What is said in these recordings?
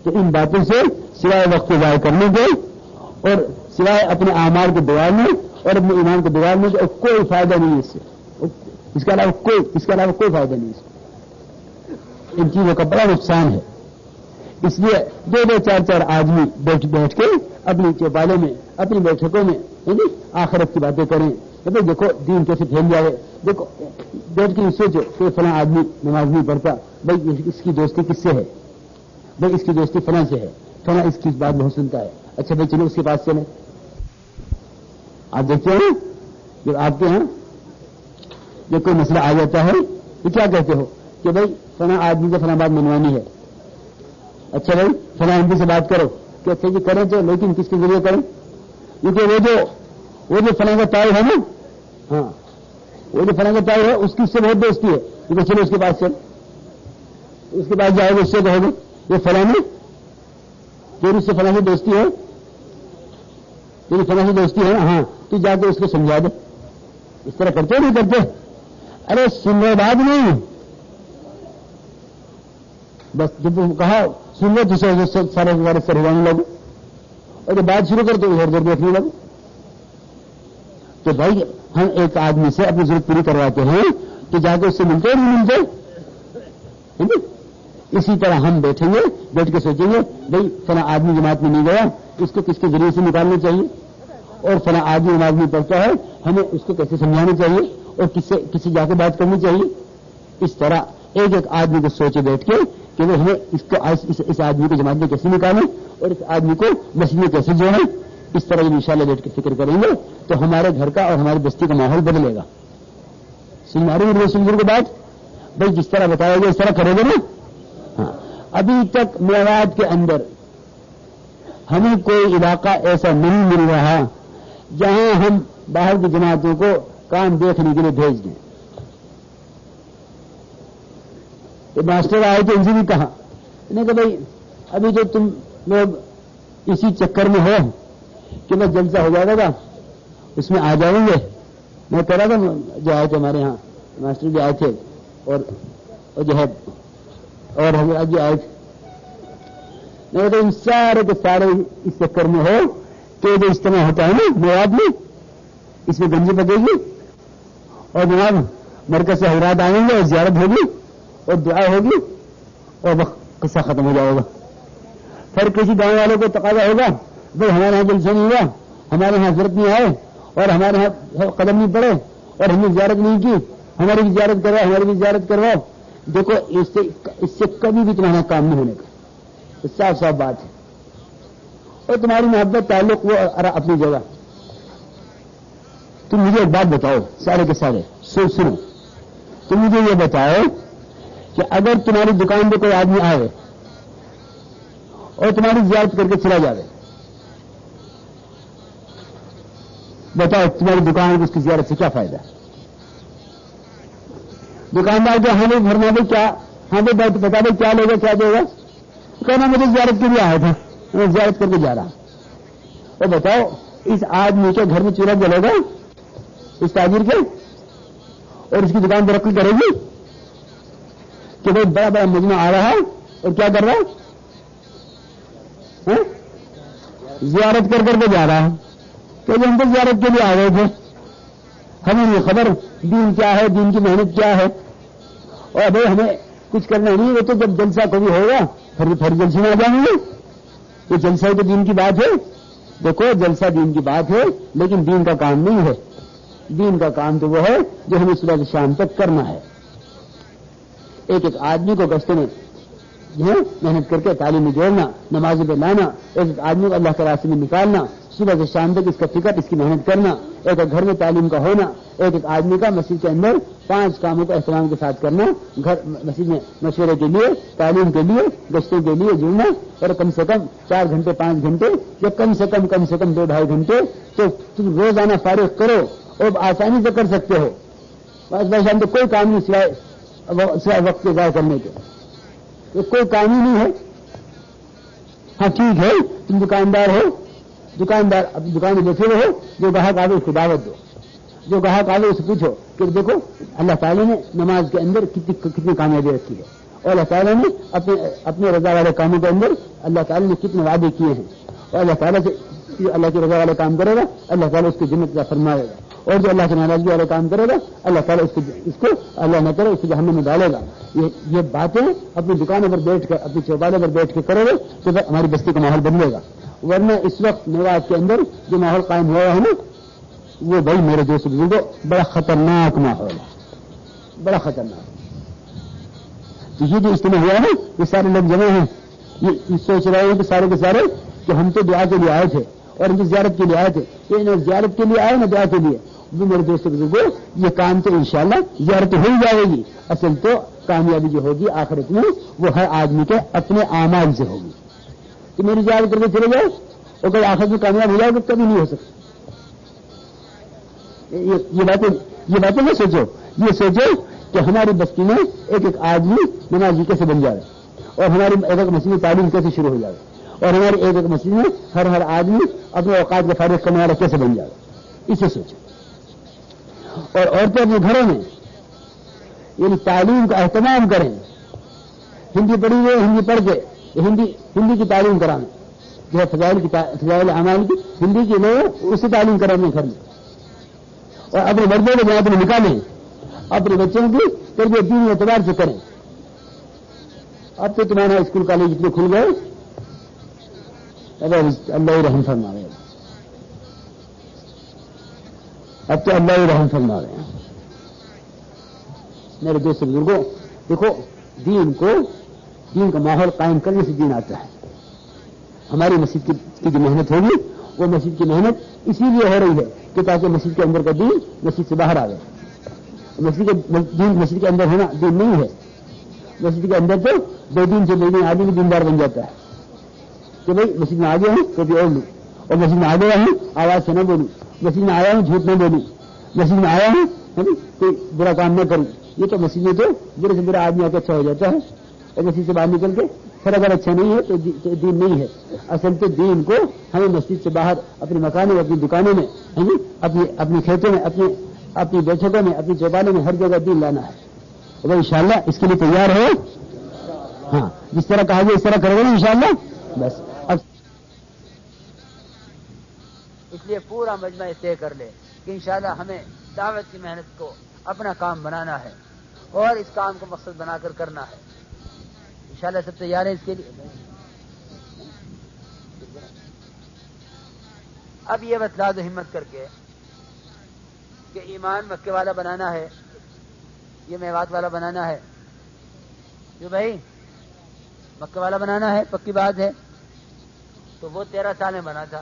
کہ ان باتوں سے سوائے وقت ضائع کرنے کے اور سوائے اپنے اعمال کو بگاڑنے اور اپنے ایمان کو بگاڑنے کے کوئی فائدہ نہیں ہے اس سے، اس کے علاوہ کوئی فائدہ نہیں ہے، ان چیزوں کا بڑا نقصان ہے۔ اس لیے دو چار آدمی بیٹھ کے اپنی چوپالوں میں اپنی بیٹھکوں میں آخرت کی باتیں کریں کہ بھائی دیکھو دین کیسے پھیل جائے، دیکھو بیٹھ کے سوچو کہ فلاں آدمی نماز نہیں پڑھتا، بھائی اس کی دوستی کس سے ہے، بھائی اس کی دوستی فلاں سے ہے، فلاں اس کی بات بہت سنتا ہے، اچھا بھائی چلو اس کے پاس چلیں۔ آپ دیکھتے ہیں جب آپ کے یہاں جب کوئی مسئلہ آ جاتا ہے تو کیا کہتے ہو کہ بھائی فلاں آدمی کو فلاں بات منوانی ہے، اچھا بھائی فلاں ہندی سے بات کرو کہ اچھا جی کریں تو لیکن کس کے ذریعے کریں، کیونکہ وہ جو فلاں کا تاؤ ہے نا، ہاں وہ جو فلاں کا تاؤ ہے اس کی اس سے بہت دوستی ہے، کیونکہ چلو اس کے پاس چل، اس کے پاس جاؤ گے اس سے کہو گے یہ فلاں میں تیری اس سے فلاں کی دوستی ہے، تیری فلاں کی دوستی ہے، ہاں تو جا کے اس کو سمجھا دے۔ اس طرح کرتے نہیں کرتے؟ ارے سن رہے بات نہیں، بس جب کہا سن لو تو سارے سر ہلانے لگو اور جب بات شروع کر تو ادھر ادھر دیکھنے لگو۔ تو بھائی ہم ایک آدمی سے اپنی ضرورت پوری کرواتے ہیں تو جا کے اس سے ملتے نہیں ملتے، اسی طرح ہم بیٹھیں گے، بیٹھ کے سوچیں گے بھائی فلاں آدمی جماعت میں نہیں گیا، اس کو کس کے ذریعے سے نکالنا چاہیے، اور فلاں آدمی نماز نہیں پڑھتا ہے ہمیں اس کو کیسے سمجھانا چاہیے اور کس سے جا کے بات کرنی چاہیے۔ اس طرح ایک آدمی کو سوچے بیٹھ کے کہ وہ ہمیں اس آدمی کو جماعت میں کیسے نکالیں اور اس آدمی کو مسجد میں کیسے جوڑیں، اس طرح جب انشاءاللہ بیٹھ کے فکر کریں گے تو ہمارے گھر کا اور ہماری بستی کا ماحول بدلے گا۔ سن کو بات بھائی جس طرح بتایا گیا اس طرح کرو گے نا؟ ہاں ابھی تک میوات کے اندر ہمیں کوئی علاقہ ایسا نہیں مل رہا جہاں ہم باہر کی جماعتوں کو کام دیکھنے کے لیے بھیج دیں۔ تو ماسٹر آئے تو ان سے بھی کہا انہیں کہ بھائی ابھی تو تم لوگ اسی چکر میں ہو کہ بس جلسہ ہو جائے گا اس میں آ جائیں گے۔ میں کہہ رہا تھا جو آئے تھے ہمارے یہاں ماسٹر بھی آئے تھے اور جو ہے اور حضرات بھی آئے تھے، میں تو ان سارے کے سارے اس چکر میں ہو کہ جو اجتماع ہوتا ہے نا میوات میں، اس میں گنجی پکے گی اور جناب مرکز سے حضرات آئیں گے اور زیارت ہوگی اور دعا ہوگی اور وقت قصہ ختم ہو جائے گا۔ پھر کسی گاؤں والوں کو تقاضا ہوگا بھائی ہمارے یہاں جلسہ نہیں ہوا، ہمارے یہاں حضرت نہیں آئے اور ہمارے یہاں قدم نہیں پڑے اور ہم نے زیارت نہیں کی، ہماری بھی زیارت کرواؤ، ہماری بھی زیارت کرواؤ۔ دیکھو اس سے کبھی بھی تمہارا کام نہیں ہونے کا، صاف صاف بات ہے۔ اور تمہاری محبت تعلق وہ اپنی جگہ۔ تم مجھے ایک بات بتاؤ سارے کے سارے سنو، تم مجھے یہ بتاؤ کہ اگر تمہاری دکان پہ کوئی آدمی آئے اور تمہاری زیارت کر کے چلا جائے، بتاؤ تمہاری دکان کو اس کی زیارت سے کیا فائدہ ہے؟ دکاندار کے ہاں بھائی بھرنا بھائی کیا، ہاں بھائی بتا بھائی کیا لے گا کیا دے گا، کہنا مجھے زیارت کے لیے آیا تھا میں زیارت کر کے جا رہا۔ اور بتاؤ اس آدمی کے گھر میں چولہا جلے گا اس تاجر کے اور اس کی دکان ترقی کرے گی کہ بھائی بڑا بڑا مجمع آ رہا ہے اور کیا کر رہا ہے، زیارت کر کے جا رہا ہے کہ ہم تو زیارت کے لیے آ گئے تھے، ہمیں یہ خبر دین کیا ہے، دین کی محنت کیا ہے، اور بھائی ہمیں کچھ کرنا نہیں، وہ تو جب جلسہ کبھی ہوگا پھر جلسے میں آ جائیں گے۔ یہ جلسہ تو دین کی بات ہے، دیکھو جلسہ دین کی بات ہے لیکن دین کا کام نہیں ہے۔ دین کا کام تو وہ ہے جو ہمیں صبح سے شام تک کرنا ہے۔ ایک ایک آدمی کو گشتے میں محنت کر کے تعلیم میں جوڑنا، نماز پہ لانا، ایک ایک آدمی کو اللہ کے راستے میں نکالنا، صبح سے شام تک اس کا فکر، اس کی محنت کرنا، ایک ایک گھر میں تعلیم کا ہونا، ایک ایک آدمی کا مسجد کے اندر 5 کاموں کا اہتمام کے ساتھ کرنا، گھر مسجد میں مشورے کے لیے، تعلیم کے لیے، گشتوں کے لیے جڑنا، اور کم سے کم 4 گھنٹے 5 گھنٹے یا کم سے کم 2-2.5 گھنٹے تو تم روزانہ فارغ کرو اور آسانی سے کر سکتے ہو۔ بس ہم تو کوئی کام نہیں سوائے وقت کے ضائع کرنے کے، تو کوئی کام ہی نہیں ہے۔ ہاں ٹھیک ہے تم دکاندار ہو، دکاندار اپنی دکان میں بیٹھے رہو، جو گاہک آگے اس کو دعوت دو، جو گاہک آگے اسے پوچھو کہ دیکھو اللہ تعالیٰ نے نماز کے اندر کتنی کامیابی رکھی ہے، اور اللہ تعالیٰ نے اپنے رضا والے کاموں کے اندر اللہ تعالیٰ نے کتنے وعدے کیے ہیں، اور اللہ تعالیٰ سے اللہ کی رضا والے کام کرے گا اللہ تعالیٰ اس کی جنت کا فرمائے گا، اور جو اللہ کی ناراضگی والے کام کرے گا اللہ تعالیٰ اس کو اللہ نہ کرے اس کو جہنم میں ڈالے گا۔ یہ باتیں اپنی دکانوں پر بیٹھ کر اپنی چوپالوں پر بیٹھ کے کرو گے تو ہماری بستی کا ماحول بدلے گا، ورنہ اس وقت میوات کے اندر جو ماحول قائم ہوا ہے نا وہ بھائی میرے دوست بزرگوں بڑا خطرناک ماحول ہے، بڑا خطرناک۔ تو یہ جو اجتماع ہوا ہے نا یہ سارے لوگ جمع ہیں، یہ سوچ رہے ہیں کہ سارے کے سارے کہ ہم تو دعا کے لیے آئے تھے اور ان کی زیارت کے لیے آئے تھے، یہ نہ زیارت کے لیے آئے نہ دعا کے لیے۔ وہ میرے دوست بزرگوں یہ کام تو انشاءاللہ زیارت ہو ہی جائے گی، اصل تو کامیابی جو ہوگی آخرت میں وہ ہر آدمی کے اپنے اعمال سے ہوگی۔ تو میری زیارت کر کے چلے جاؤ اور کوئی آخرت میں کامیاب ہو جاؤ گے کبھی نہیں ہو سکتا۔ یہ باتیں نہ سوچو، یہ سوچو کہ ہماری بستی میں ایک ایک آدمی نمازی کیسے بن جائے اور ہماری ایک ایک مسجد میں تعلیم کیسے شروع ہو جائے اور ہماری ایک ایک مسجد میں ہر آدمی اپنے اوقات کا فارغ کرنے والا کیسے بن جائے، اسے سوچو۔ اور عورتیں اپنے گھروں میں یعنی تعلیم کا اہتمام کریں، ہندی پڑھی ہوئے ہندی پڑھ کے ہندی کی تعلیم کرائیں، جو ہے فضائل اعمال کی ہندی کی لوگ اس سے تعلیم کریں اپنے گھر میں، اور اپنے مردوں کو جہاں تک نکالیں، اپنے بچوں کی تربیت دینی اعتبار سے کریں۔ اب تو تمہارا اسکول کالج اتنے کھل گئے، اللہ رحم فرما رہے ہیں، اب تو اللہ رحم فرما رہے ہیں۔ میرے دوست بزرگوں دیکھو دین کا ماحول قائم کرنے سے دین آتا ہے۔ ہماری مسجد کی جو محنت ہوگی وہ مسجد کی محنت اسی لیے ہو رہی ہے کہ تاکہ مسجد کے اندر کا دین مسجد سے باہر آ جائے۔ مسجد کے اندر ہونا دین نہیں ہے، مسجد کے اندر تو دو دن آدمی بھی دیندار بن جاتا ہے کہ بھائی مسجد میں آ گیا ہوں تو بھی اور لوں، اور مسجد میں آ گیا ہوں آواز سے نہ بولوں، مسجد میں آیا ہوں جھوٹ نہ بولوں، مسجد میں آیا ہوں کوئی برا کام نہ کروں۔ یہ تو مسجد میں تو برے سے برا آدمی آ کے اچھا ہو جاتا ہے، اور مسجد سے باہر نکل کے پھر اگر اچھا نہیں ہے تو دین نہیں ہے۔ اصل تو دین کو ہمیں مسجد سے باہر اپنے مکانوں میں، اپنی دکانوں میں، اپنے کھیتوں میں، اپنی بیٹھکوں میں، اپنی چوپالوں میں ہر جگہ دین لانا ہے۔ اور انشاءاللہ اس کے لیے تیار ہو، ہاں جس طرح کہا گیا اس طرح کرو گے نا انشاءاللہ۔ بس اب اس لیے پورا مجمع طے کر لے کہ انشاءاللہ ہمیں دعوت کی محنت کو اپنا کام بنانا ہے اور اس کام کو مقصد بنا کر کرنا ہے۔ انشاءاللہ سب تیار ہیں اس کے لیے؟ اب یہ بتلا دو ہمت کر کے کہ ایمان مکے والا بنانا ہے، یہ میوات والا بنانا ہے، جو بھائی مکے والا بنانا ہے، پکی بات ہے۔ تو وہ 13 سال میں بنا تھا،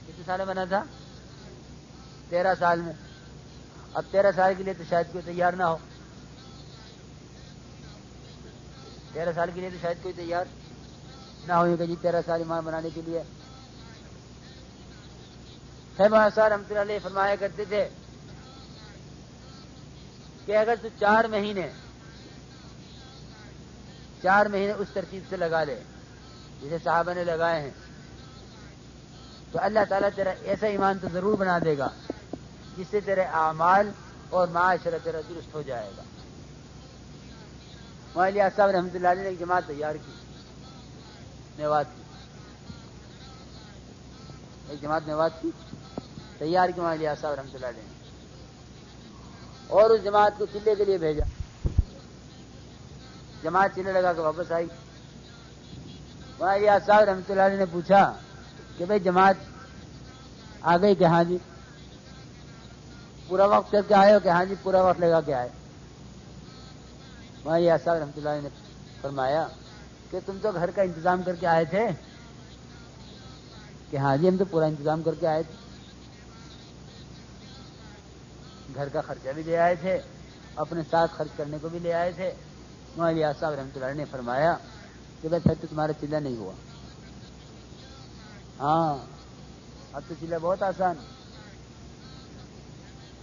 کتنے سال میں بنا تھا؟ 13 سال میں۔ اب 13 سال کے لیے تو شاید کوئی تیار نہ ہو، 13 سال کے لیے تو شاید کوئی تیار نہ ہو کہ جی 13 سال ایمان بنانے کے لیے۔ صاحب رحمۃ اللہ علیہ فرمایا کرتے تھے کہ اگر تو 4 مہینے اس ترتیب سے لگا لے جسے صحابہ نے لگائے ہیں تو اللہ تعالیٰ تیرا ایسا ایمان تو ضرور بنا دے گا جس سے تیرے اعمال اور معاشرہ تیرا درست ہو جائے گا۔ مولانا صاحب رحمۃ اللہ علیہ نے ایک جماعت تیار کی میوات کی، ایک جماعت میوات کی تیار کی مولانا صاحب رحمۃ اللہ علیہ نے، اور اس جماعت کو چلے کے لیے بھیجا۔ جماعت چلے لگا کے واپس آئی۔ مولانا صاحب رحمۃ اللہ علیہ نے پوچھا کہ بھائی جماعت آ گئی کہ ہاں جی؟ پورا وقت کر کے آئے ہو کہ ہاں جی پورا وقت لگا کے آئے؟ مولانا صاحب رحمۃ اللہ علیہ نے فرمایا کہ تم تو گھر کا انتظام کر کے آئے تھے کہ ہاں جی ہم تو پورا انتظام کر کے آئے تھے، گھر کا خرچہ بھی لے آئے تھے، اپنے ساتھ خرچ کرنے کو بھی لے آئے تھے۔ مولانا صاحب رحمۃ اللہ علیہ نے فرمایا کہ بھائی پھر تو تمہارا چلہ نہیں ہوا۔ ہاں اب تو چلہ بہت آسان۔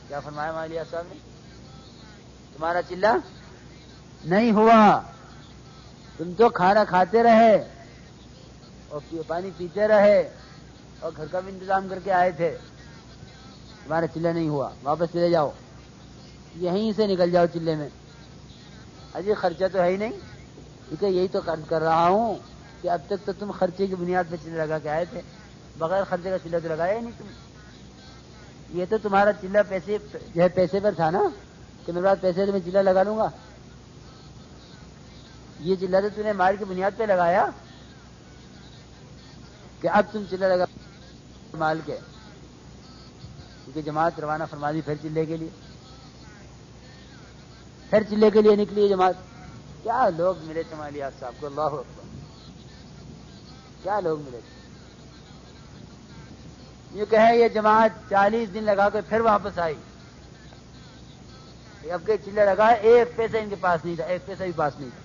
کیا فرمایا مولانا صاحب نے؟ تمہارا چلہ نہیں ہوا، تم تو کھانا کھاتے رہے اور پانی پیتے رہے اور گھر کا بھی انتظام کر کے آئے تھے، تمہارا چلہ نہیں ہوا، واپس چلے جاؤ، یہیں سے نکل جاؤ چلے میں۔ اجی خرچہ تو ہے ہی نہیں، کیونکہ یہی تو کر رہا ہوں کہ اب تک تو تم خرچے کی بنیاد پہ چلے لگا کے آئے تھے، بغیر خرچے کا چلہ تو لگایا ہی نہیں تم. یہ تو تمہارا چلہ پیسے جو ہے پیسے پر تھا نا، کہ میرے پاس پیسے تو میں چلہ لگا لوں گا. یہ چلہ تو تم نے مال کی بنیاد پہ لگایا کہ اب تم چلہ لگا مال کے، کیونکہ جماعت روانہ فرما دی پھر چلے کے لیے، پھر چلے کے لیے نکلی جماعت. کیا لوگ ملے تھے مالیات صاحب کو، اللہ اکبر، کیا لوگ ملے تھے. یہ کہے یہ جماعت 40 دن لگا کے پھر واپس آئی، اب کے چلے لگائے، ایک پیسہ ان کے پاس نہیں تھا، ایک پیسہ بھی پاس نہیں تھا.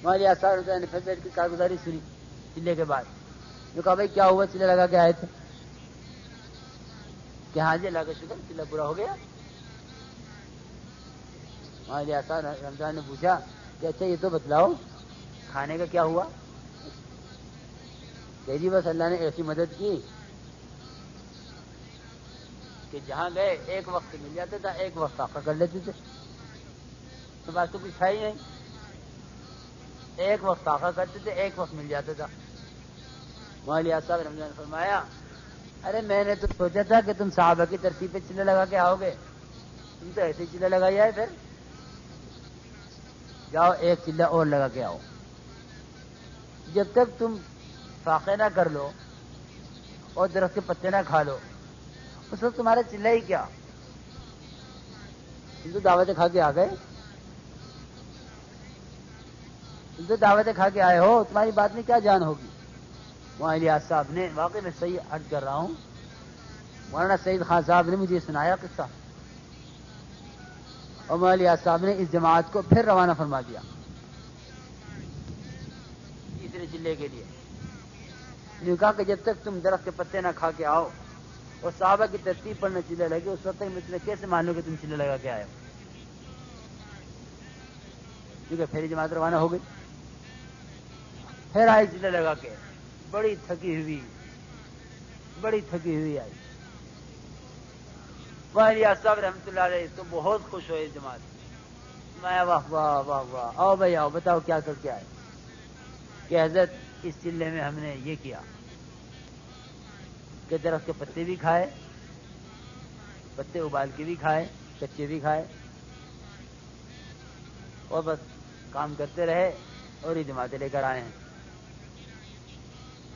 مالیات صاحب نے پھر بیٹھ کی کارگزاری سنی چلے کے بعد. جو کہا بھائی کیا ہوا، چلے لگا کے آئے تھے کہ ہاں جی اللہ کا شکر چلہ پورا ہو گیا. مالیات صاحب رمضان نے پوچھا کہ اچھا یہ تو بتلاؤ کھانے کا کیا ہوا. کہ جی بس اللہ نے ایسی مدد کی کہ جہاں گئے ایک وقت مل جاتا تھا، ایک وقت آقا کر لیتے تھے. تو بات تو کچھ ہے ہی نہیں، ایک وقت آقا کرتے تھے، ایک وقت مل جاتا تھا. مالیات صاحب رمضان نے فرمایا ارے میں نے تو سوچا تھا کہ تم صحابہ کی ترتیب پہ چلے لگا کے آؤ گے، تم تو ایسے ہی چلے لگائی آئے. پھر جاؤ ایک چلہ اور لگا کے آؤ. جب تک تم فاقے نہ کر لو اور درخت کے پتے نہ کھا لو اس وقت تمہارا چلہ ہی کیا. تم تو دعوتیں کھا کے آ گئے، تم تو دعوتیں کھا کے آئے ہو، تمہاری بات میں کیا جان ہوگی. وہاں الیاس صاحب نے، واقعی میں صحیح عرض کر رہا ہوں، مولانا سعید خان صاحب نے مجھے سنایا قصہ، اور مولانا الیاس صاحب نے اس جماعت کو پھر روانہ فرما دیا تیسرے چلے کے لیے. نے کہا کہ جب تک تم درخت کے پتے نہ کھا کے آؤ اور صحابہ کی ترتیب پر نہ چلے لگے اس وقت تک میں تمہیں کیسے مان لوں کہ تم چلے لگا کے آئے ہو. کیونکہ پھر جماعت روانہ ہو گئی، پھر آئی چلے لگا کے، بڑی تھکی ہوئی آئی. الیاس صاحب رحمۃ اللہ علیہ تو بہت خوش ہوئے جماعت. میں واہ واہ واہ واہ، آؤ بھائی آؤ، بتاؤ کیا کر کے آئے. کہ حضرت اس چلے میں ہم نے یہ کیا کہ درخت کے پتے بھی کھائے، پتے ابال کے بھی کھائے، کچے بھی کھائے، اور بس کام کرتے رہے. اور یہ جماعتیں لے کر آئے ہیں،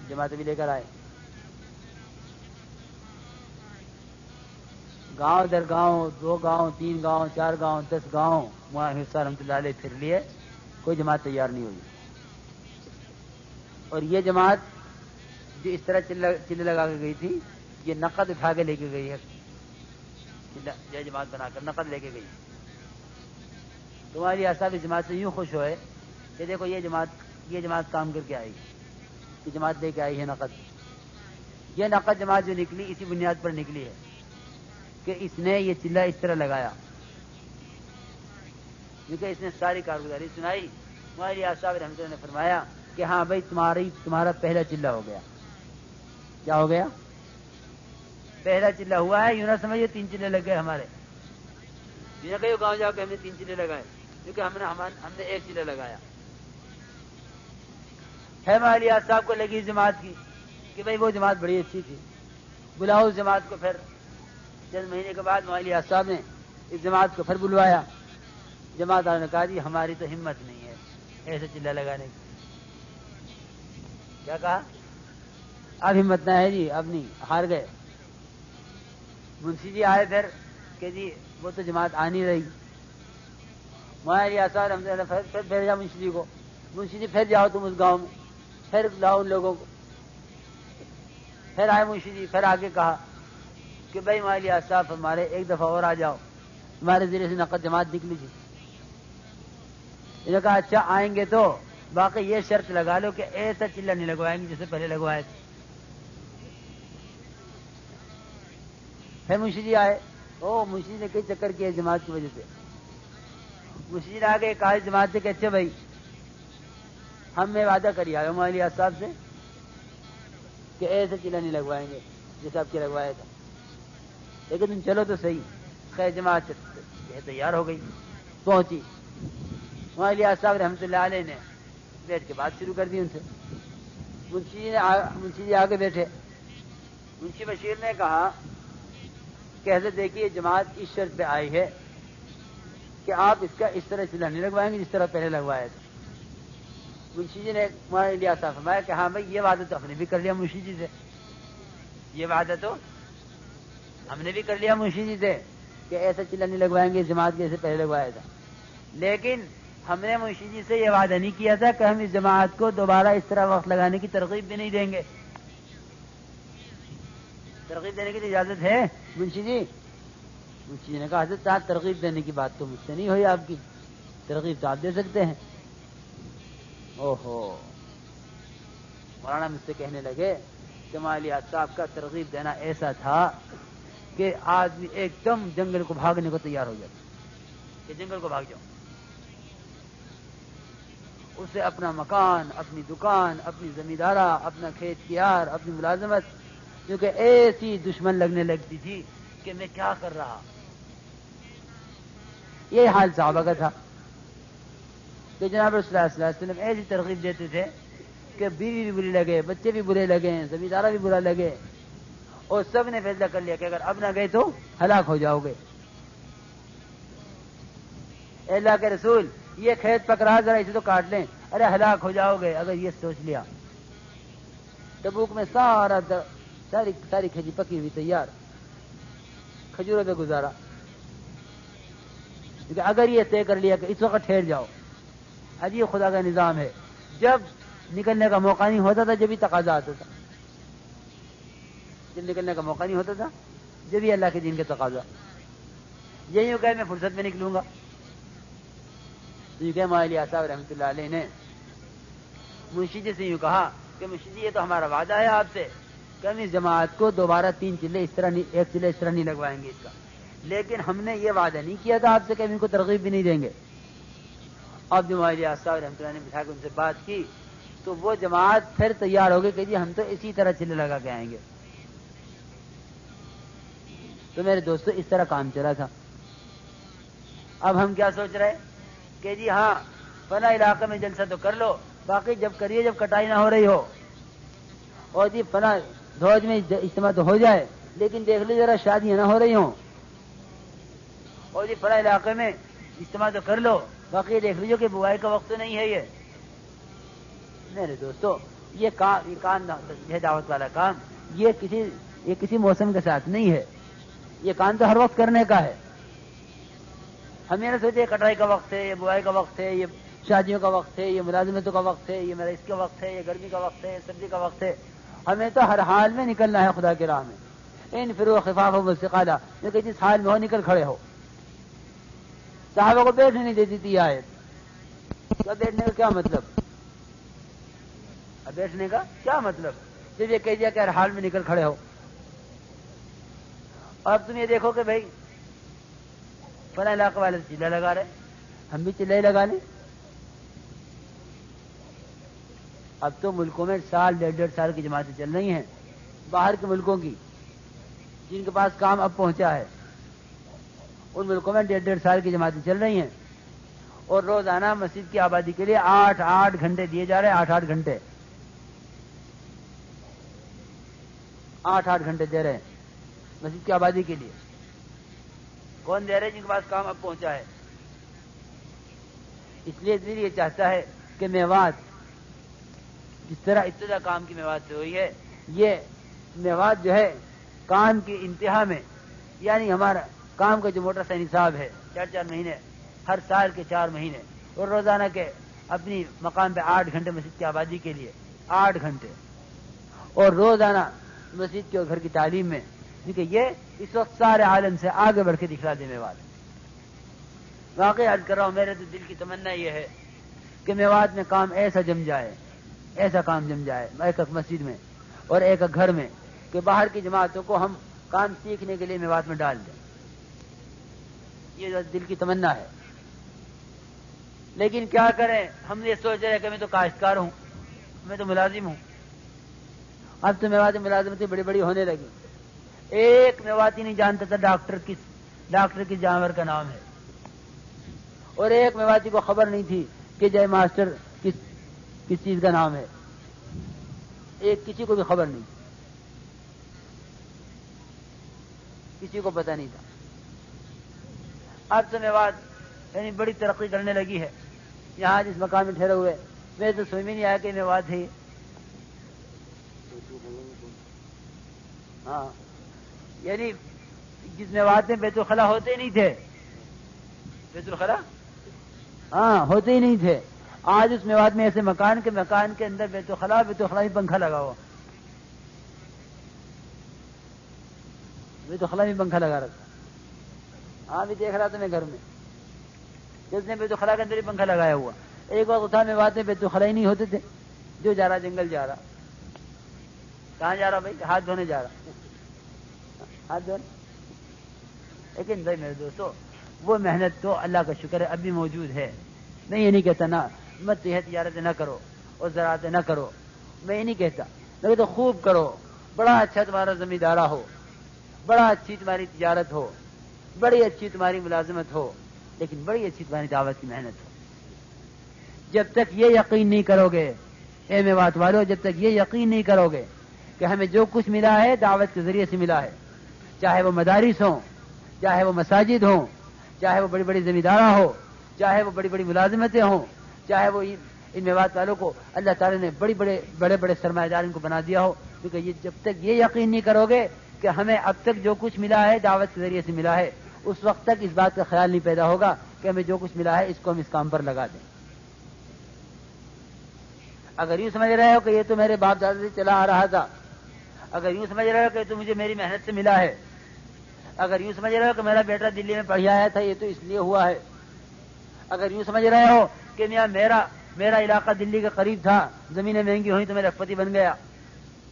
جماعتیں بھی لے کر آئے. گاؤں در گاؤں، 2 گاؤں، 3 گاؤں، 4 گاؤں، 10 گاؤں وہاں حصہ رحمۃ اللہ علیہ پھر لیے، کوئی جماعت تیار نہیں ہوئی. اور یہ جماعت جو اس طرح چلے لگا کے گئی تھی، یہ نقد اٹھا کے لے کے گئی ہے، یہ جماعت بنا کر نقد لے کے گئی. تمہاری اصحاب اس جماعت سے یوں خوش ہوئے کہ دیکھو یہ جماعت کام کر کے آئی، یہ جماعت لے کے آئی ہے نقد. یہ نقد جماعت جو نکلی اسی بنیاد پر نکلی ہے کہ اس نے یہ چلہ اس طرح لگایا، کیونکہ اس نے ساری کارگزاری سنائی. تمہاری اصحاب رحمۃ اللہ نے فرمایا کہ ہاں بھائی تمہارا پہلا چلہ ہو گیا. کیا ہو گیا؟ پہلا چلہ ہوا ہے. یوں نہ سمجھے 3 چلے لگ گئے ہمارے، یوں نہ کہو گاؤں جا کے ہم نے 3 چلے لگائے، کیونکہ ہم نے ایک چلہ لگایا ہے. ہماری صاحب کو لگی جماعت کی کہ بھائی وہ جماعت بڑی اچھی تھی، بلاؤ اس جماعت کو. پھر چند مہینے کے بعد مولوی صاحب نے اس جماعت کو پھر بلوایا. جماعت والوں نے کہا جی ہماری تو ہمت نہیں ہے ایسے چلہ لگانے کی. کیا کہا؟ اب ہمت نہ ہے جی، اب نہیں، ہار گئے. منشی جی آئے پھر کہ جی وہ تو جماعت آ نہیں رہی. مولوی صاحب ہم پھر بھیجا منشی جی کو. منشی جی پھر جاؤ تم اس گاؤں میں، پھر لاؤ ان لوگوں کو. پھر آئے منشی جی، پھر آگے کہا کہ بھائی مولوی صاحب ہمارے ایک دفعہ اور آ جاؤ، ہمارے ذریعے سے نقد جماعت نکلی تھی. انہوں نے کہا اچھا آئیں گے تو باقی یہ شرط لگا لو کہ ایسا چلہ نہیں لگوائیں گے جسے پہلے لگوائے تھے. پھر منشی جی آئے. منشی جی نے کئی چکر کیے جماعت کی وجہ سے. منشی جی نے آگے کہا جماعت سے کہ اچھا بھائی ہم نے وعدہ کری آئے مولوی صاحب سے کہ ایسے چلہ نہیں لگوائیں گے جیسے آپ کے لگوایا تھا، لیکن تم چلو تو صحیح. خیر جماعت تیار ہو گئی. پہنچی، وہاں الیاس صاحب رحمۃ اللہ علیہ نے بیٹھ کے بات شروع کر دی ان سے. منشی جی آگے بیٹھے. منشی بشیر نے کہا کہ حضرت دیکھیے جماعت اس شرط پہ آئی ہے کہ آپ اس کا اس طرح چلہ نہیں لگوائیں گے جس طرح پہلے لگوایا تھا. منشی جی نے مولانا الیاس صاحب فرمایا کہ ہاں بھائی یہ وعدہ تو ہم نے بھی کر لیا منشی جی سے، یہ وعدہ تو ہم نے بھی کر لیا منشی جی سے کہ ایسا چلہ نہیں لگوائیں گے جماعت کے جیسے پہلے لگوایا تھا. لیکن ہم نے منشی جی سے یہ وعدہ نہیں کیا تھا کہ ہم اس جماعت کو دوبارہ اس طرح وقت لگانے کی ترغیب بھی نہیں دیں گے. ترغیب دینے کی تو اجازت ہے منشی جی؟ منشی جی نے کہا حضرت صاحب ترغیب دینے کی بات تو مجھ سے نہیں ہوئی، آپ کی ترغیب تو آپ دے سکتے ہیں. اوہو، مولانا مجھ سے کہنے لگے کہ الیاس صاحب کا ترغیب دینا ایسا تھا کہ آدمی ایک دم جنگل کو بھاگنے کو تیار ہو جاتا کہ جنگل کو بھاگ جاؤ. اسے اپنا مکان، اپنی دکان، اپنی زمیندارہ، اپنا کھیت کیار، اپنی ملازمت کیونکہ ایسی دشمن لگنے لگتی تھی کہ میں کیا کر رہا. یہ حال صحابہ کا تھا کہ جناب رسول اللہ صلی اللہ علیہ وسلم ایسی ترغیب دیتے تھے کہ بیوی بھی بری لگے، بچے بھی برے لگے، زمیندارہ بھی برا لگے، اور سب نے فیصلہ کر لیا کہ اگر اب نہ گئے تو ہلاک ہو جاؤ گے. اے اللہ کے رسول یہ کھیت پک رہا ذرا اسے تو کاٹ لیں. ارے ہلاک ہو جاؤ گے اگر یہ سوچ لیا. تبوک میں ساری کھیتی پکی ہوئی تیار، کھجوروں پہ گزارا، کیونکہ اگر یہ طے کر لیا کہ اس وقت ٹھہر جاؤ. عجیب خدا کا نظام ہے، جب نکلنے کا موقع نہیں ہوتا تھا جب ہی تقاضا آتا تھا، جب نکلنے کا موقع نہیں ہوتا تھا جب ہی اللہ کے دین کے تقاضا. یہی کہ میں فرصت میں نکلوں گا. کہ مولانا الیاس صاحب رحمۃ اللہ علیہ نے منشی جی سے یوں کہا کہ منشی جی یہ تو ہمارا وعدہ ہے آپ سے کہ ہم اس جماعت کو دوبارہ 3 چلے اس طرح نہیں، 1 چلہ اس طرح نہیں لگوائیں گے اس کا، لیکن ہم نے یہ وعدہ نہیں کیا تھا آپ سے کہ ہم ان کو ترغیب بھی نہیں دیں گے. اب جو مولانا الیاس صاحب رحمۃ اللہ نے بٹھا کے ان سے بات کی تو وہ جماعت پھر تیار ہو گئی کہ جی ہم تو اسی طرح چلے لگا کے آئیں گے. تو میرے دوستو اس طرح کام چلا تھا. اب ہم کیا سوچ رہے کہ جی ہاں فلاں علاقے میں جلسہ تو کر لو، باقی جب کریے جب کٹائی نہ ہو رہی ہو، اور جی فلاں دھوج میں اجتماع تو ہو جائے لیکن دیکھ لو ذرا شادیاں نہ ہو رہی ہوں، اور جی فلاں علاقے میں اجتماع تو کر لو باقی دیکھ لیجیے کہ بوائی کا وقت تو نہیں ہے. یہ میرے دوستو یہ کام ہے دعوت والا کام، یہ کسی موسم کے ساتھ نہیں ہے، یہ کام تو ہر وقت کرنے کا ہے. ہم یہ نہ سوچے کٹائی کا وقت ہے، یہ بوائی کا وقت ہے، یہ شادیوں کا وقت ہے، یہ ملازمتوں کا وقت ہے، یہ میرا اس کا وقت ہے، یہ گرمی کا وقت ہے، یہ سردی کا وقت ہے. ہمیں تو ہر حال میں نکلنا ہے خدا کی راہ میں. انفروا خفافا وثقالا، کہ جس حال میں ہو نکل کھڑے ہو. صحابہ کو بیٹھنے نہیں دیتی تھی آیت. کیا بیٹھنے کا کیا مطلب؟ اب بیٹھنے کا کیا مطلب؟ صرف یہ کہہ دیا کہ ہر حال میں نکل کھڑے ہو. اب تم یہ دیکھو کہ بھائی فلاں علاقے والے چلہ لگا رہے، ہم بھی چلے لگا لیں. اب تو ملکوں میں 1.5 سال کی جماعتیں چل رہی ہیں، باہر کے ملکوں کی جن کے پاس کام اب پہنچا ہے ان ملکوں میں 1.5 سال کی جماعتیں چل رہی ہیں، اور روزانہ مسجد کی آبادی کے لیے 8 گھنٹے دیے جا رہے ہیں. 8 گھنٹے 8 گھنٹے دے رہے ہیں مسجد کی آبادی کے لیے. کون دے رہے جن کے پاس کام اب پہنچا ہے؟ اس لیے دل یہ چاہتا ہے کہ میوات جس طرح ابتدا کام کی میوات سے ہوئی ہے، یہ میوات جو ہے کام کی انتہا میں، یعنی ہمارا کام کا جو موٹر سا نصاب ہے 4 مہینے، ہر سال کے 4 مہینے، اور روزانہ کے اپنی مقام پہ 8 گھنٹے مسجد کی آبادی کے لیے 8 گھنٹے، اور روزانہ مسجد کے اور گھر کی تعلیم میں، کیونکہ یہ اس وقت سارے عالم سے آگے بڑھ کے دکھلا دینے والے. واقعی عرض کر رہا ہوں، میرے تو دل کی تمنا یہ ہے کہ میوات میں کام ایسا جم جائے، ایسا کام جم جائے ایک مسجد میں اور ایک گھر میں کہ باہر کی جماعتوں کو ہم کام سیکھنے کے لیے میوات میں ڈال دیں. یہ جو دل کی تمنا ہے. لیکن کیا کریں، ہم یہ سوچ رہے ہیں کہ میں تو کاشتکار ہوں، میں تو ملازم ہوں. اب تو میوات ملازمتیں بڑی بڑی ہونے لگی. ایک میواتی نہیں جانتا تھا ڈاکٹر کس جانور کا نام ہے، اور ایک میواتی کو خبر نہیں تھی کہ جے ماسٹر کس چیز کا نام ہے، ایک کسی کو بھی خبر نہیں، کسی کو پتہ نہیں تھا۔ اب تو میوات یعنی بڑی ترقی کرنے لگی ہے۔ یہاں جس مقام میں ٹھہرے ہوئے میں تو سمجھ میں نہیں آیا کہ میوات ہے۔ ہاں یعنی جس میوات میں بیت الخلا ہوتے ہی نہیں تھے، بیت الخلا ہاں ہوتے ہی نہیں تھے، آج اس میوات میں ایسے مکان کے اندر بیت الخلا میں پنکھا لگا ہوا، بیت الخلا میں پنکھا لگا رکھا۔ ہاں بھی دیکھ رہا تھا میں گھر میں، جس نے بیت الخلا کے اندر ہی پنکھا لگایا ہوا۔ ایک وقت تھا میوات میں بیت الخلا ہی نہیں ہوتے تھے، جو جا رہا جنگل جا رہا، کہاں جا رہا بھائی؟ ہاتھ دھونے جا رہا، ہاتھ دھونے۔ لیکن بھائی میرے دوستو وہ محنت تو اللہ کا شکر ہے اب بھی موجود ہے۔ میں یہ نہیں کہتا نا مت تجارت نہ کرو اور زراعت نہ کرو، میں یہ نہیں کہتا، میں تو خوب کرو، بڑا اچھا تمہارا زمیندارہ ہو، بڑا اچھی تمہاری تجارت ہو، بڑی اچھی تمہاری ملازمت ہو، لیکن بڑی اچھی تمہاری دعوت کی محنت ہو۔ جب تک یہ یقین نہیں کرو گے اے میوات والو، جب تک یہ یقین نہیں کرو گے کہ ہمیں جو کچھ ملا ہے دعوت کے ذریعے سے ملا ہے، چاہے وہ مدارس ہوں، چاہے وہ مساجد ہوں، چاہے وہ بڑی بڑی زمیندارہ ہو، چاہے وہ بڑی بڑی ملازمتیں ہوں، چاہے وہ ان میوات والوں کو اللہ تعالیٰ نے بڑے بڑے سرمایہ دار ان کو بنا دیا ہو، کیونکہ یہ جب تک یہ یقین نہیں کرو گے کہ ہمیں اب تک جو کچھ ملا ہے دعوت کے ذریعے سے ملا ہے، اس وقت تک اس بات کا خیال نہیں پیدا ہوگا کہ ہمیں جو کچھ ملا ہے اس کو ہم اس کام پر لگا دیں۔ اگر یوں سمجھ رہے ہو کہ یہ تو میرے باپ دادا سے چلا آ رہا تھا، اگر یوں سمجھ رہے ہو کہ تو مجھے میری محنت سے ملا ہے، اگر یوں سمجھ رہے ہو کہ میرا بیٹا دلی میں پڑھ آیا تھا یہ تو اس لیے ہوا ہے، اگر یوں سمجھ رہے ہو کہ میاں میرا علاقہ دلی کے قریب تھا، زمینیں مہنگی ہوئی تو میں لکھپتی بن گیا،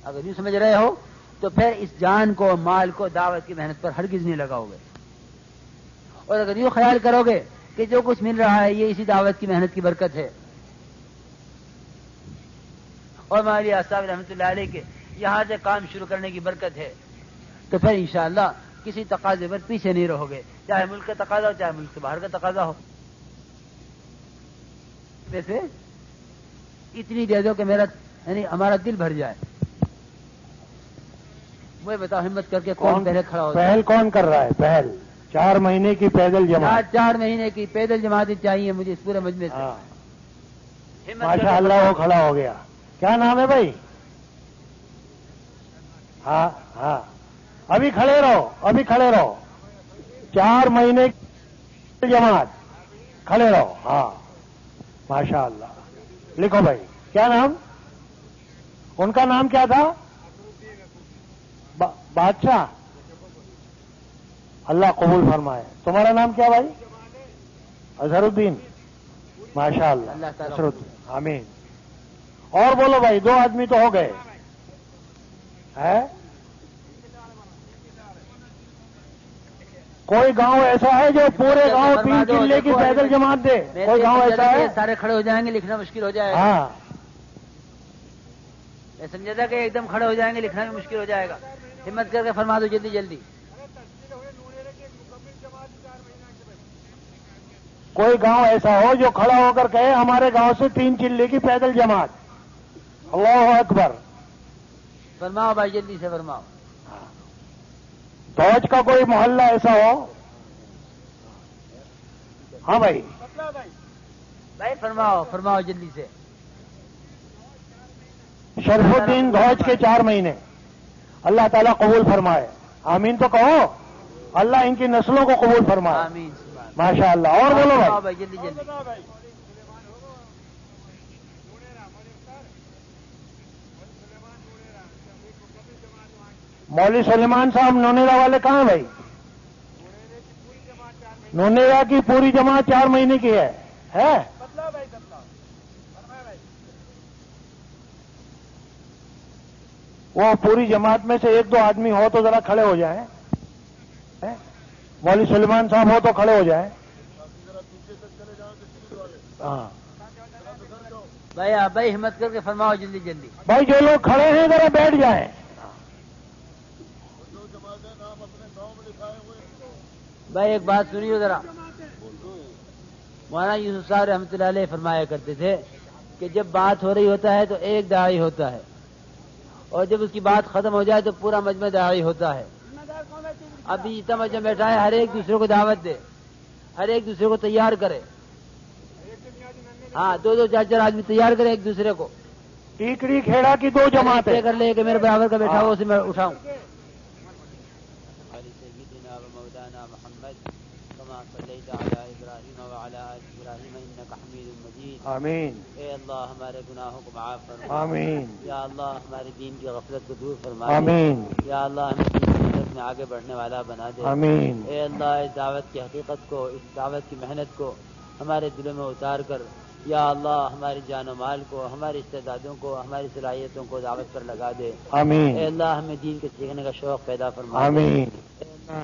اگر یوں سمجھ رہے ہو تو پھر اس جان کو مال کو دعوت کی محنت پر ہرگز نہیں لگاؤ گے۔ اور اگر یوں خیال کرو گے کہ جو کچھ مل رہا ہے یہ اسی دعوت کی محنت کی برکت ہے اور مولانا صاحب رحمۃ اللہ علیہ کے یہاں سے کام شروع کرنے کی برکت ہے، تو پھر انشاءاللہ کسی تقاضے پر پیچھے نہیں رہو گے، چاہے ملک کا تقاضا ہو چاہے ملک سے باہر کا تقاضا ہو۔ ویسے اتنی دے دو کہ یعنی ہمارا دل بھر جائے۔ مجھے بتاؤ ہمت کر کے کون پہلے کھڑا ہو؟ پہل کون کر رہا ہے؟ پہل 4 مہینے کی پیدل جماعت، 4 مہینے کی پیدل جماعت چاہیے مجھے اس پورے مجمع سے۔ ماشاء اللہ وہ کھڑا ہو گیا۔ کیا نام ہے بھائی؟ ہاں ہاں ابھی کھڑے رہو 4 مہینے کی جماعت، کھڑے رہو۔ ہاں ماشاء اللہ۔ لکھو بھائی کیا نام؟ ان کا نام کیا تھا؟ بادشاہ، اللہ قبول فرمائے۔ تمہارا نام کیا بھائی؟ اظہر الدین، ماشاء اللہ، اظہر الدین، آمین۔ اور بولو بھائی، 2 آدمی تو ہو گئے ہے۔ کوئی گاؤں ایسا ہے جو پورے گاؤں 3 چلے کی پیدل جماعت دے؟ کوئی گاؤں ایسا ہے؟ سارے کھڑے ہو جائیں گے، لکھنا مشکل ہو جائے گا۔ ہاں میں سمجھا تھا کہ ایک دم کھڑے ہو جائیں گے، لکھنا بھی مشکل ہو جائے گا۔ ہمت کر کے فرما دو جلدی جلدی۔ کوئی گاؤں ایسا ہو جو کھڑا ہو کر کہے ہمارے گاؤں سے 3 چلے کی پیدل جماعت۔ اللہ اکبر، فرماؤ بھائی جلدی سے فرماؤ۔ دوج کا کوئی محلہ ایسا ہو؟ ہاں بھائی بھائی فرماؤ جلدی سے۔ شرف الدین دوج کے 4 مہینے، اللہ تعالیٰ قبول فرمائے، آمین تو کہو۔ اللہ ان کی نسلوں کو قبول فرمائے، آمین۔ ماشاء اللہ۔ اور بولو بھائی۔ جلدی جلدی۔ مولوی سلیمان صاحب نونیرا والے کہاں ہیں بھائی؟ نونیرا کی پوری جماعت 4 مہینے کی ہے؟ وہ پوری جماعت میں سے 1-2 آدمی ہو تو ذرا کھڑے ہو جائیں۔ مولوی سلیمان صاحب ہو تو کھڑے ہو جائیں۔ ہاں بھائی ہمت کر کے فرماؤ جلدی جلدی۔ بھائی جو لوگ کھڑے ہیں ذرا بیٹھ جائیں۔ بھائی ایک بات سنیے ذرا، مولانا یوسف صاحب رحمۃ اللہ علیہ فرمایا کرتے تھے کہ جب بات ہو رہی ہوتا ہے تو ایک داعی ہوتا ہے، اور جب اس کی بات ختم ہو جائے تو پورا مجمع داعی ہوتا ہے۔ ابھی اتنا مجمع بیٹھا ہے، ہر ایک دوسرے کو دعوت دے، ہر ایک دوسرے کو تیار کرے، ہاں 2-2 4-4 آدمی تیار کرے ایک دوسرے کو۔ ٹیکری کھیڑا کی 2 جماعتیں کر لے کہ میرے برابر کا بیٹھا ہو اسے میں اٹھاؤں۔ آمین۔ اے اللہ ہمارے گناہوں کو معاف فرما، آمین۔ یا اللہ ہمارے دین کی غفلت کو دور فرما، آمین۔ یا اللہ ہمیں دین کی محنت میں آگے بڑھنے والا بنا دے، آمین۔ اے اللہ اس دعوت کی حقیقت کو، اس دعوت کی محنت کو ہمارے دلوں میں اتار کر یا اللہ ہماری جان و مال کو، ہماری استعدادوں کو، ہماری صلاحیتوں کو دعوت پر لگا دے۔ آمین۔ اے اللہ ہمیں دین کے سیکھنے کا شوق پیدا فرما دے۔ آمین۔ اے اللہ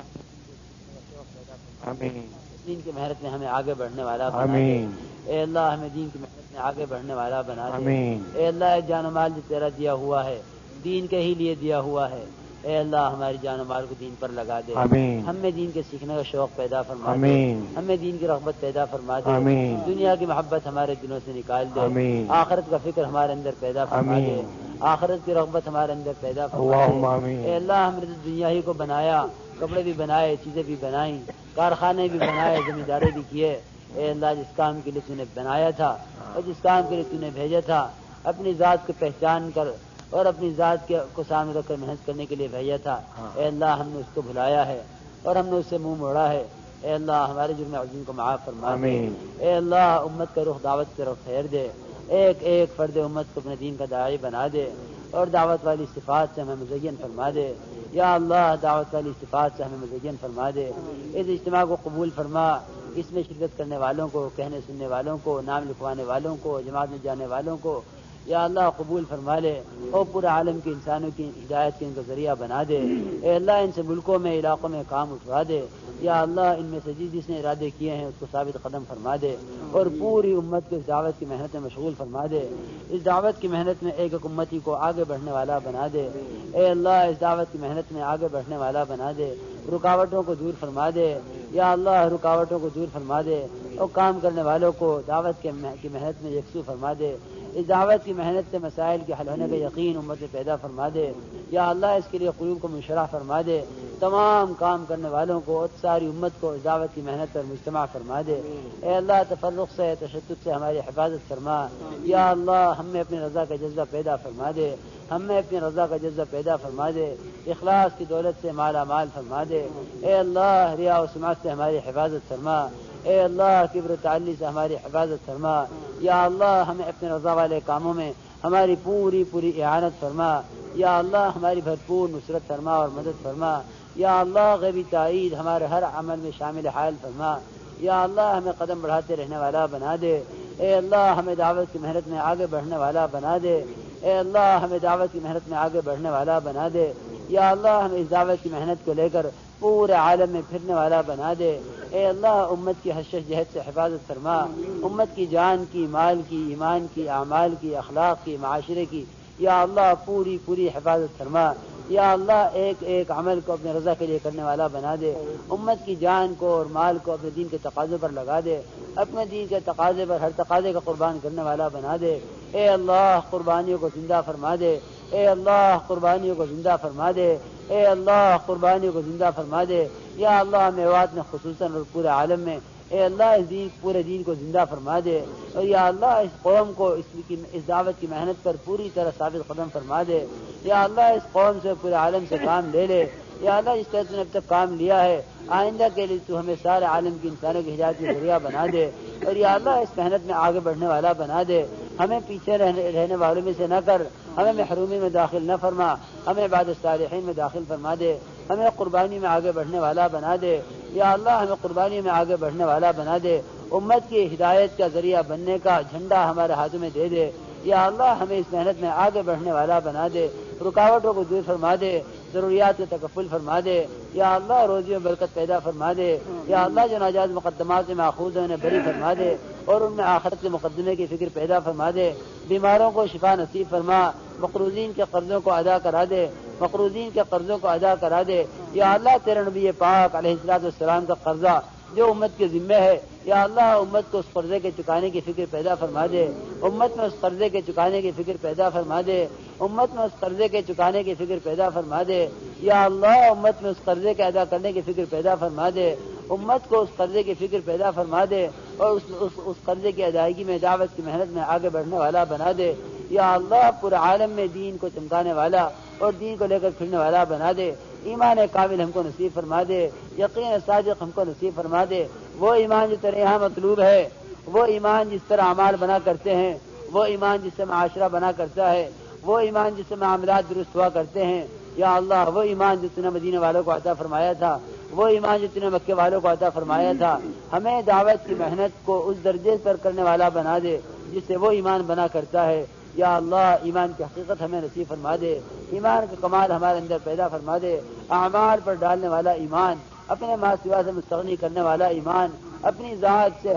آمین۔ دین کی محنت میں ہمیں آگے بڑھنے والا بنا دے۔ آمین۔ اے اللہ ہمیں دین کی محنت میں آگے بڑھنے والا بنا دے۔ آمین۔ اے اللہ جان و مال جو تیرا دیا ہوا ہے، دین کے ہی لیے دیا ہوا ہے، اے اللہ ہماری جان و مال کو دین پر لگا دے۔ آمین۔ ہمیں دین کے سیکھنے کا شوق پیدا فرما دے۔ آمین۔ ہمیں دین کی رغبت پیدا فرما دے۔ آمین۔ دنیا کی محبت ہمارے دلوں سے نکال دے۔ آمین۔ آخرت کا فکر ہمارے اندر پیدا فرما دے۔ آمین۔ آخرت کی رغبت ہمارے اندر پیدا فرما اللہم دے۔ آمین۔ اے اللہ ہم نے تو دنیا ہی کو بنایا، کپڑے بھی بنائے، چیزیں بھی بنائیں، کارخانے بھی بنائے، زمینداری بھی کیے۔ اے اللہ جس کام کے لیے تو نے بنایا تھا اور جس کام کے لیے تو نے بھیجا تھا، اپنی ذات کو پہچان کر اور اپنی ذات کو سامنے رکھ کر محنت کرنے کے لیے بھیجا تھا، اے اللہ ہم نے اس کو بھلایا ہے اور ہم نے اس سے منہ موڑا ہے۔ اے اللہ ہمارے جرم عظیم کو معاف فرما دے۔ آمین۔ اے اللہ امت کا رخ دعوت کی طرف پھیر دے، ایک ایک فرد امت کو اپنے دین کا داعی بنا دے اور دعوت والی صفات سے ہمیں مزین فرما دے۔ یا اللہ دعوت والی صفات سے ہمیں مزین فرما دے۔ اس اجتماع کو قبول فرما، اس میں شرکت کرنے والوں کو، کہنے سننے والوں کو، نام لکھوانے والوں کو، جماعت میں جانے والوں کو یا اللہ قبول فرما لے اور پورے عالم کے انسانوں کی ہدایت کے ان کا ذریعہ بنا دے۔ اے اللہ ان سے ملکوں میں، علاقوں میں کام اٹھوا دے۔ یا اللہ ان میں سے جس نے ارادے کیے ہیں اس کو ثابت قدم فرما دے اور پوری امت کو اس دعوت کی محنت میں مشغول فرما دے۔ اس دعوت کی محنت میں ایک ایک امتی کو آگے بڑھنے والا بنا دے۔ اے اللہ اس دعوت کی محنت میں آگے بڑھنے والا بنا دے، رکاوٹوں کو دور فرما دے۔ یا اللہ رکاوٹوں کو دور فرما دے اور کام کرنے والوں کو دعوت کی محنت میں یکسو فرما دے۔ اس دعوت کی محنت سے مسائل کے حل ہونے کا یقین امت میں پیدا فرما دے۔ یا اللہ اس کے لیے قلوب کو منشرح فرما دے، تمام کام کرنے والوں کو اور ساری امت کو اس دعوت کی محنت پر مجتمع فرما دے۔ اے اللہ تفرق سے، تشدد سے ہماری حفاظت فرما۔ یا اللہ ہم میں اپنی رضا کا جذبہ پیدا فرما دے، ہم میں اپنی رضا کا جذبہ پیدا فرما دے، اخلاص کی دولت سے مالا مال فرما دے۔ اے اللہ ریا و سماعت سے ہماری حفاظت فرما۔ اے اللہ کبر و تعلی سے ہماری حفاظت فرما۔ یا اللہ ہمیں اپنے رضا والے کاموں میں ہماری پوری اعانت فرما۔ یا اللہ ہماری بھرپور نصرت فرما اور مدد فرما۔ یا اللہ غیبی تائید ہمارے ہر عمل میں شامل حال فرما۔ یا اللہ ہمیں قدم بڑھاتے رہنے والا بنا دے۔ اے اللہ ہمیں دعوت کی محنت میں آگے بڑھنے والا بنا دے۔ اے اللہ ہمیں دعوت کی محنت میں آگے بڑھنے والا بنا دے۔ یا اللہ ہمیں اس دعوت کی محنت کو لے کر پورے عالم میں پھرنے والا بنا دے۔ اے اللہ امت کی حشش جہد سے حفاظت فرما، امت کی جان کی، مال کی، ایمان کی، اعمال کی، اخلاق کی، معاشرے کی یا اللہ پوری حفاظت فرما۔ یا اللہ ایک ایک عمل کو اپنے رضا کے لیے کرنے والا بنا دے، امت کی جان کو اور مال کو اپنے دین کے تقاضے پر لگا دے، اپنے دین کے تقاضے پر ہر تقاضے کا قربان کرنے والا بنا دے۔ اے اللہ قربانیوں کو زندہ فرما دے۔ اے اللہ قربانیوں کو زندہ فرما دے۔ اے اللہ قربانیوں کو زندہ فرما دے۔ یا اللہ میوات میں خصوصاً اور پورے عالم میں اے اللہ پورے دین کو زندہ فرما دے اور یا اللہ اس قوم کو اس دعوت کی محنت پر پوری طرح ثابت قدم فرما دے۔ یا اللہ اس قوم سے پورے عالم سے کام لے لے۔ یا اللہ جس طرح تو نے اب تک کام لیا ہے آئندہ کے لیے تو ہمیں سارے عالم کی انسانوں کی ہدایت کا ذریعہ بنا دے اور یا اللہ اس محنت میں آگے بڑھنے والا بنا دے۔ ہمیں پیچھے رہنے والوں میں سے نہ کر، ہمیں محرومی میں داخل نہ فرما، ہمیں بعد الصالحین میں داخل فرما دے، ہمیں قربانی میں آگے بڑھنے والا بنا دے۔ یا اللہ ہمیں قربانی میں آگے بڑھنے والا بنا دے، امت کی ہدایت کا ذریعہ بننے کا جھنڈا ہمارے ہاتھوں میں دے دے۔ یا اللہ ہمیں اس محنت میں آگے بڑھنے والا بنا دے، رکاوٹوں کو دور فرما دے، ضروریات کو تکفل فرما دے۔ یا اللہ روزی و برکت پیدا فرما دے۔ یا اللہ جو ناجائز مقدمات میں ماخوذ ہیں انہیں بری فرما دے اور ان میں آخرت کے مقدمے کی فکر پیدا فرما دے۔ بیماروں کو شفا نصیب فرما، مقروضین کے قرضوں کو ادا کرا دے، مقروضین کے قرضوں کو ادا کرا دے۔ یا اللہ تیرے نبی پاک علیہ الصلوۃ والسلام کا قرضہ جو امت کے ذمہ ہے، یا اللہ امت کو اس قرضے کے چکانے کی فکر پیدا فرما دے، امت میں اس قرضے کے چکانے کی فکر پیدا فرما دے، امت میں اس قرضے کے چکانے کی فکر پیدا فرما دے، یا اللہ امت میں اس قرضے کے ادا کرنے کی فکر پیدا فرما دے، امت کو اس قرضے کی فکر پیدا فرما دے اور اس قرضے کی ادائیگی میں دعوت کی محنت میں آگے بڑھنے والا بنا دے، یا اللہ پورے عالم میں دین کو چمکانے والا اور دین کو لے کر پھرنے والا بنا دے، ایمان کامل ہم کو نصیب فرما دے، یقین صادق ہم کو نصیب فرما دے، وہ ایمان جو تیرے یہاں مطلوب ہے، وہ ایمان جس طرح اعمال بنا کرتے ہیں، وہ ایمان جس سے معاشرہ بنا کرتا ہے، وہ ایمان جس سے معاملات درست ہوا کرتے ہیں، یا اللہ وہ ایمان جس نے مدینے والوں کو عطا فرمایا تھا، وہ ایمان جس نے مکے والوں کو عطا فرمایا تھا، ہمیں دعوت کی محنت کو اس درجے پر کرنے والا بنا دے جس سے وہ ایمان بنا کرتا ہے، یا اللہ ایمان کی حقیقت ہمیں نصیب فرما دے، ایمان کا کمال ہمارے اندر پیدا فرما دے، اعمال پر ڈالنے والا ایمان، اپنے ماں سوا سے مستغنی کرنے والا ایمان، اپنی ذات سے